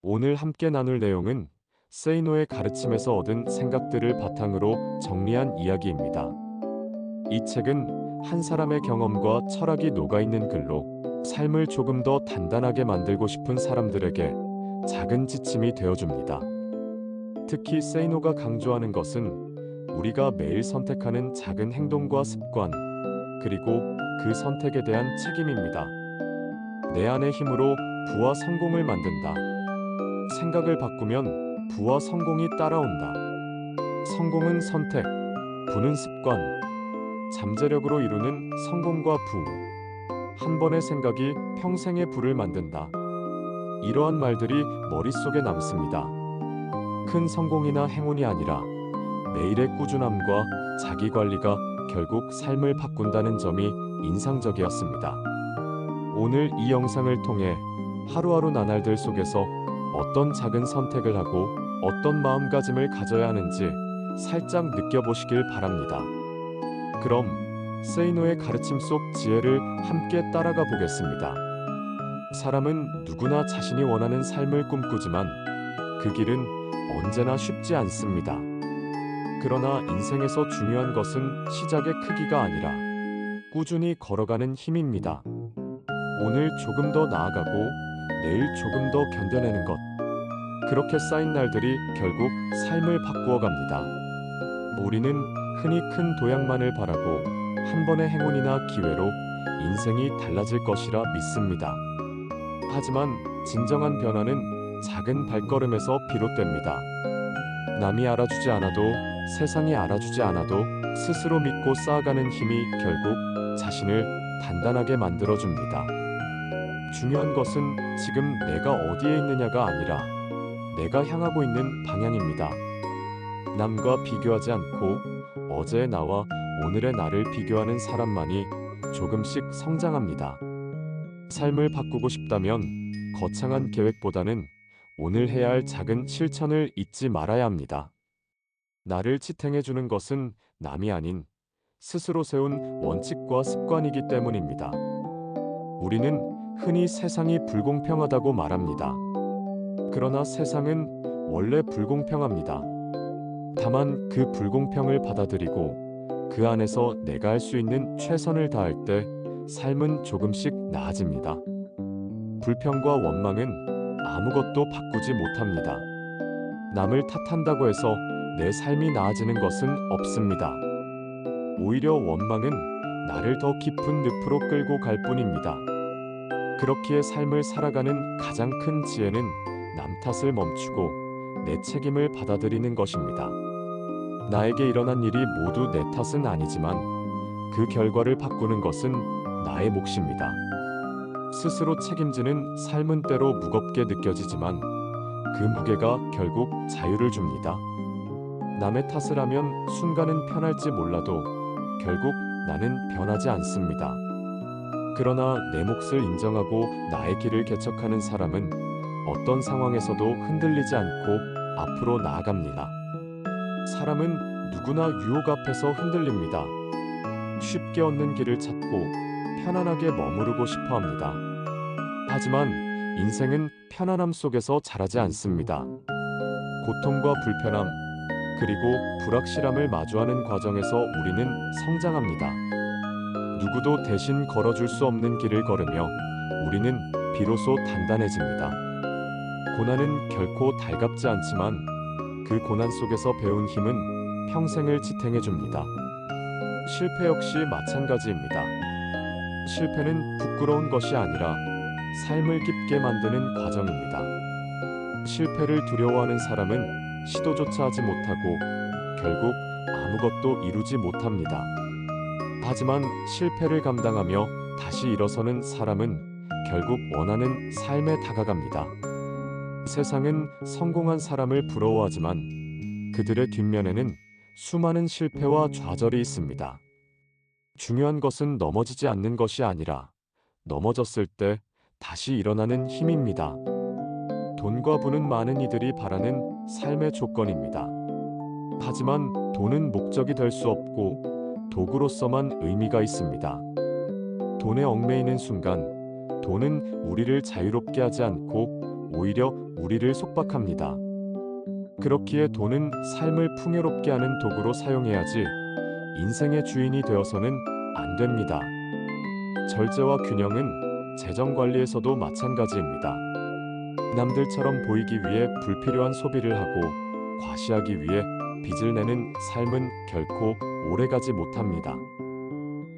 오늘 함께 나눌 내용은 세이노의 가르침에서 얻은 생각들을 바탕으로 정리한 이야기입니다. 이 책은 한 사람의 경험과 철학이 녹아있는 글로 삶을 조금 더 단단하게 만들고 싶은 사람들에게 작은 지침이 되어줍니다. 특히 세이노가 강조하는 것은 우리가 매일 선택하는 작은 행동과 습관, 그리고 그 선택에 대한 책임입니다. 내 안의 힘으로 부와 성공을 만든다. 생각을 바꾸면 부와 성공이 따라온다. 성공은 선택, 부는 습관, 잠재력으로 이루는 성공과 부. 한 번의 생각이 평생의 부를 만든다. 이러한 말들이 머릿속에 남습니다. 큰 성공이나 행운이 아니라 매일의 꾸준함과 자기 관리가 결국 삶을 바꾼다는 점이 인상적이었습니다. 오늘 이 영상을 통해 하루하루 나날들 속에서 어떤 작은 선택을 하고 어떤 마음가짐을 가져야 하는지 살짝 느껴보시길 바랍니다. 그럼 세이노의 가르침 속 지혜를 함께 따라가 보겠습니다. 사람은 누구나 자신이 원하는 삶을 꿈꾸지만 그 길은 언제나 쉽지 않습니다. 그러나 인생에서 중요한 것은 시작의 크기가 아니라 꾸준히 걸어가는 힘입니다. 오늘 조금 더 나아가고 내일 조금 더 견뎌내는 것. 그렇게 쌓인 날들이 결국 삶을 바꾸어 갑니다. 우리는 흔히 큰 도약만을 바라고 한 번의 행운이나 기회로 인생이 달라질 것이라 믿습니다. 하지만 진정한 변화는 작은 발걸음에서 비롯됩니다. 남이 알아주지 않아도, 세상이 알아주지 않아도 스스로 믿고 쌓아가는 힘이 결국 자신을 단단하게 만들어줍니다. 중요한 것은 지금 내가 어디에 있느냐가 아니라 내가 향하고 있는 방향입니다. 남과 비교하지 않고 어제의 나와 오늘의 나를 비교하는 사람만이 조금씩 성장합니다. 삶을 바꾸고 싶다면 거창한 계획보다는 오늘 해야 할 작은 실천을 잊지 말아야 합니다. 나를 지탱해주는 것은 남이 아닌 스스로 세운 원칙과 습관이기 때문입니다. 우리는 흔히 세상이 불공평하다고 말합니다. 그러나 세상은 원래 불공평합니다. 다만 그 불공평을 받아들이고 그 안에서 내가 할 수 있는 최선을 다할 때 삶은 조금씩 나아집니다. 불평과 원망은 아무것도 바꾸지 못합니다. 남을 탓한다고 해서 내 삶이 나아지는 것은 없습니다. 오히려 원망은 나를 더 깊은 늪으로 끌고 갈 뿐입니다. 그렇기에 삶을 살아가는 가장 큰 지혜는 남 탓을 멈추고 내 책임을 받아들이는 것입니다. 나에게 일어난 일이 모두 내 탓은 아니지만 그 결과를 바꾸는 것은 나의 몫입니다. 스스로 책임지는 삶은 때로 무겁게 느껴지지만 그 무게가 결국 자유를 줍니다. 남의 탓을 하면 순간은 편할지 몰라도 결국 나는 변하지 않습니다. 그러나 내 몫을 인정하고 나의 길을 개척하는 사람은 어떤 상황에서도 흔들리지 않고 앞으로 나아갑니다. 사람은 누구나 유혹 앞에서 흔들립니다. 쉽게 얻는 길을 찾고 편안하게 머무르고 싶어 합니다. 하지만 인생은 편안함 속에서 자라지 않습니다. 고통과 불편함, 그리고 불확실함을 마주하는 과정에서 우리는 성장합니다. 누구도 대신 걸어줄 수 없는 길을 걸으며 우리는 비로소 단단해집니다. 고난은 결코 달갑지 않지만 그 고난 속에서 배운 힘은 평생을 지탱해줍니다. 실패 역시 마찬가지입니다. 실패는 부끄러운 것이 아니라 삶을 깊게 만드는 과정입니다. 실패를 두려워하는 사람은 시도조차 하지 못하고 결국 아무것도 이루지 못합니다. 하지만 실패를 감당하며 다시 일어서는 사람은 결국 원하는 삶에 다가갑니다. 세상은 성공한 사람을 부러워하지만 그들의 뒷면에는 수많은 실패와 좌절이 있습니다. 중요한 것은 넘어지지 않는 것이 아니라 넘어졌을 때 다시 일어나는 힘입니다. 돈과 부는 많은 이들이 바라는 삶의 조건입니다. 하지만 돈은 목적이 될 수 없고 도구로서만 의미가 있습니다. 돈에 얽매이는 순간 돈은 우리를 자유롭게 하지 않고 오히려 우리를 속박합니다. 그렇기에 돈은 삶을 풍요롭게 하는 도구로 사용해야지 인생의 주인이 되어서는 안 됩니다. 절제와 균형은 재정 관리에서도 마찬가지입니다. 남들처럼 보이기 위해 불필요한 소비를 하고 과시하기 위해 빚을 내는 삶은 결코 오래가지 못합니다.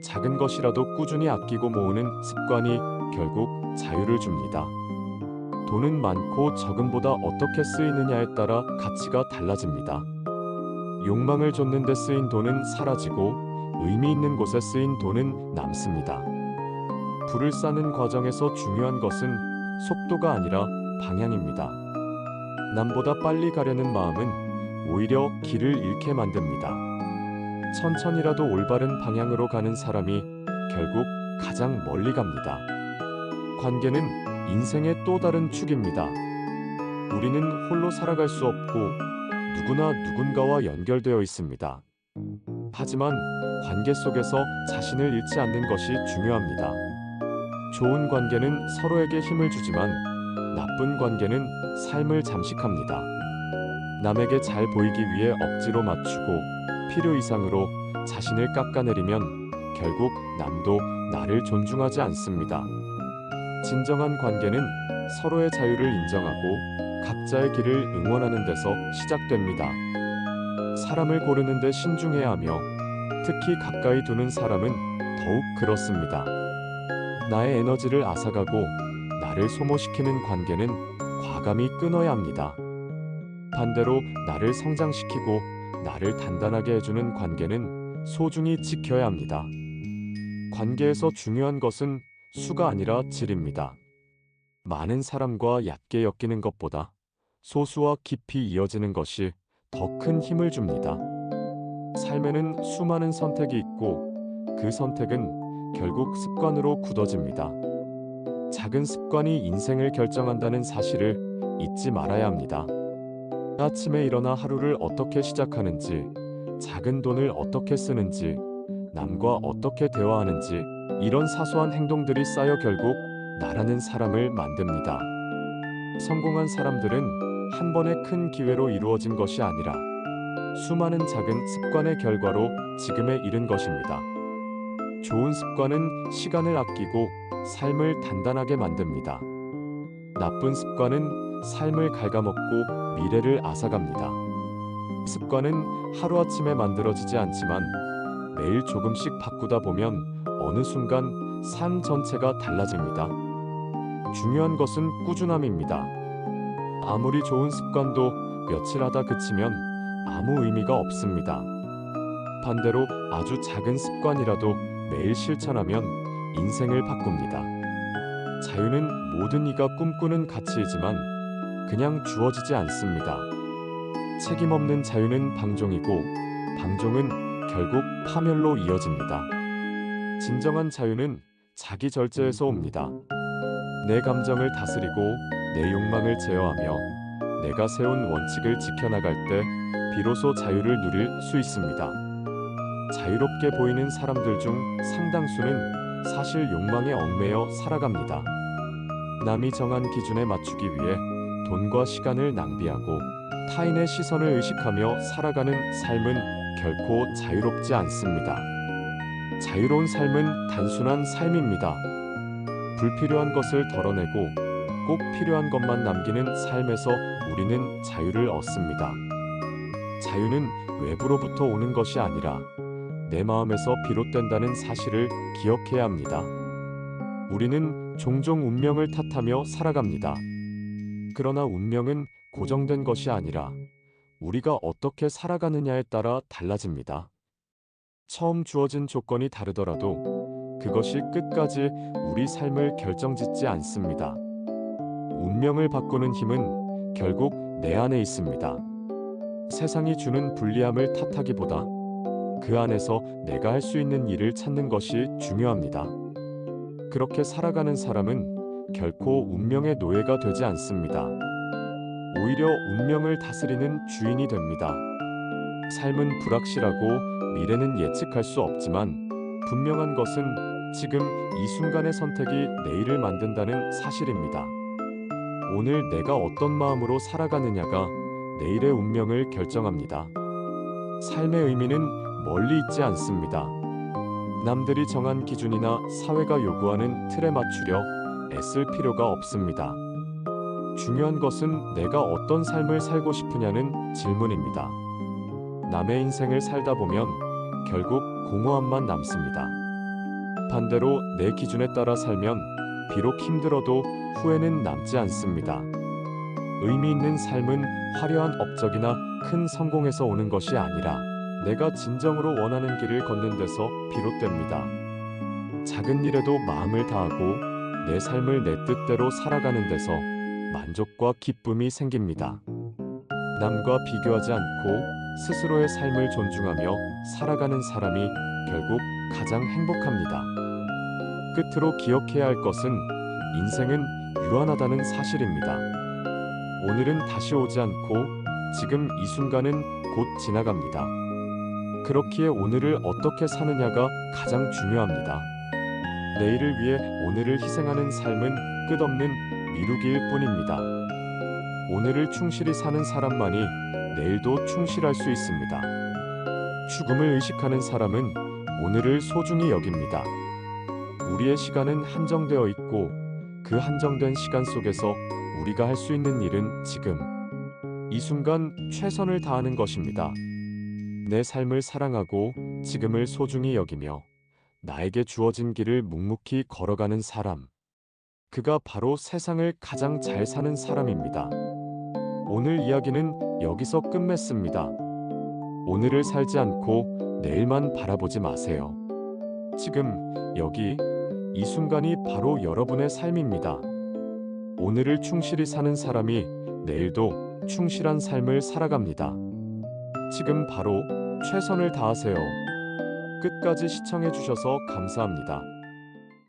작은 것이라도 꾸준히 아끼고 모으는 습관이 결국 자유를 줍니다. 돈은 많고 적음보다 어떻게 쓰이느냐에 따라 가치가 달라집니다. 욕망을 좇는 데 쓰인 돈은 사라지고 의미 있는 곳에 쓰인 돈은 남습니다. 불을 쌓는 과정에서 중요한 것은 속도가 아니라 방향입니다. 남보다 빨리 가려는 마음은 오히려 길을 잃게 만듭니다. 천천히라도 올바른 방향으로 가는 사람이 결국 가장 멀리 갑니다. 관계는 인생의 또 다른 축입니다. 우리는 홀로 살아갈 수 없고 누구나 누군가와 연결되어 있습니다. 하지만 관계 속에서 자신을 잃지 않는 것이 중요합니다. 좋은 관계는 서로에게 힘을 주지만 나쁜 관계는 삶을 잠식합니다. 남에게 잘 보이기 위해 억지로 맞추고 필요 이상으로 자신을 깎아내리면 결국 남도 나를 존중하지 않습니다. 진정한 관계는 서로의 자유를 인정하고 각자의 길을 응원하는 데서 시작됩니다. 사람을 고르는 데 신중해야 하며 특히 가까이 두는 사람은 더욱 그렇습니다. 나의 에너지를 앗아가고 나를 소모시키는 관계는 과감히 끊어야 합니다. 반대로 나를 성장시키고 나를 단단하게 해주는 관계는 소중히 지켜야 합니다. 관계에서 중요한 것은 수가 아니라 질입니다. 많은 사람과 얕게 엮이는 것보다 소수와 깊이 이어지는 것이 더 큰 힘을 줍니다. 삶에는 수많은 선택이 있고 그 선택은 결국 습관으로 굳어집니다. 작은 습관이 인생을 결정한다는 사실을 잊지 말아야 합니다. 아침에 일어나 하루를 어떻게 시작하는지, 작은 돈을 어떻게 쓰는지, 남과 어떻게 대화하는지 이런 사소한 행동들이 쌓여 결국 나라는 사람을 만듭니다. 성공한 사람들은 한 번의 큰 기회로 이루어진 것이 아니라 수많은 작은 습관의 결과로 지금에 이른 것입니다. 좋은 습관은 시간을 아끼고 삶을 단단하게 만듭니다. 나쁜 습관은 삶을 갉아먹고 미래를 앗아갑니다. 습관은 하루아침에 만들어지지 않지만 매일 조금씩 바꾸다 보면 어느 순간 삶 전체가 달라집니다. 중요한 것은 꾸준함입니다. 아무리 좋은 습관도 며칠 하다 그치면 아무 의미가 없습니다. 반대로 아주 작은 습관이라도 매일 실천하면 인생을 바꿉니다. 자유는 모든 이가 꿈꾸는 가치이지만 그냥 주어지지 않습니다. 책임 없는 자유는 방종이고 방종은 결국 파멸로 이어집니다. 진정한 자유는 자기 절제에서 옵니다. 내 감정을 다스리고 내 욕망을 제어하며 내가 세운 원칙을 지켜나갈 때 비로소 자유를 누릴 수 있습니다. 자유롭게 보이는 사람들 중 상당수는 사실 욕망에 얽매여 살아갑니다. 남이 정한 기준에 맞추기 위해 돈과 시간을 낭비하고 타인의 시선을 의식하며 살아가는 삶은 결코 자유롭지 않습니다. 자유로운 삶은 단순한 삶입니다. 불필요한 것을 덜어내고 꼭 필요한 것만 남기는 삶에서 우리는 자유를 얻습니다. 자유는 외부로부터 오는 것이 아니라 내 마음에서 비롯된다는 사실을 기억해야 합니다. 우리는 종종 운명을 탓하며 살아갑니다. 그러나 운명은 고정된 것이 아니라 우리가 어떻게 살아가느냐에 따라 달라집니다. 처음 주어진 조건이 다르더라도 그것이 끝까지 우리 삶을 결정짓지 않습니다. 운명을 바꾸는 힘은 결국 내 안에 있습니다. 세상이 주는 불리함을 탓하기보다 그 안에서 내가 할 수 있는 일을 찾는 것이 중요합니다. 그렇게 살아가는 사람은 결코 운명의 노예가 되지 않습니다. 오히려 운명을 다스리는 주인이 됩니다. 삶은 불확실하고 미래는 예측할 수 없지만 분명한 것은 지금 이 순간의 선택이 내일을 만든다는 사실입니다. 오늘 내가 어떤 마음으로 살아가느냐가 내일의 운명을 결정합니다. 삶의 의미는 멀리 있지 않습니다. 남들이 정한 기준이나 사회가 요구하는 틀에 맞추려 애쓸 필요가 없습니다. 중요한 것은 내가 어떤 삶을 살고 싶으냐는 질문입니다. 남의 인생을 살다 보면 결국 공허함만 남습니다. 반대로 내 기준에 따라 살면 비록 힘들어도 후회는 남지 않습니다. 의미 있는 삶은 화려한 업적이나 큰 성공에서 오는 것이 아니라 내가 진정으로 원하는 길을 걷는 데서 비롯됩니다. 작은 일에도 마음을 다하고 내 삶을 내 뜻대로 살아가는 데서 만족과 기쁨이 생깁니다. 남과 비교하지 않고 스스로의 삶을 존중하며 살아가는 사람이 결국 가장 행복합니다. 끝으로 기억해야 할 것은 인생은 유한하다는 사실입니다. 오늘은 다시 오지 않고 지금 이 순간은 곧 지나갑니다. 그렇기에 오늘을 어떻게 사느냐가 가장 중요합니다. 내일을 위해 오늘을 희생하는 삶은 끝없는 미루기일 뿐입니다. 오늘을 충실히 사는 사람만이 내일도 충실할 수 있습니다. 죽음을 의식하는 사람은 오늘을 소중히 여깁니다. 우리의 시간은 한정되어 있고 그 한정된 시간 속에서 우리가 할 수 있는 일은 지금 이 순간 최선을 다하는 것입니다. 내 삶을 사랑하고 지금을 소중히 여기며 나에게 주어진 길을 묵묵히 걸어가는 사람. 그가 바로 세상을 가장 잘 사는 사람입니다. 오늘 이야기는 여기서 끝맺습니다. 오늘을 살지 않고 내일만 바라보지 마세요. 지금, 여기, 이 순간이 바로 여러분의 삶입니다. 오늘을 충실히 사는 사람이 내일도 충실한 삶을 살아갑니다. 지금 바로 최선을 다하세요. 끝까지 시청해 주셔서 감사합니다.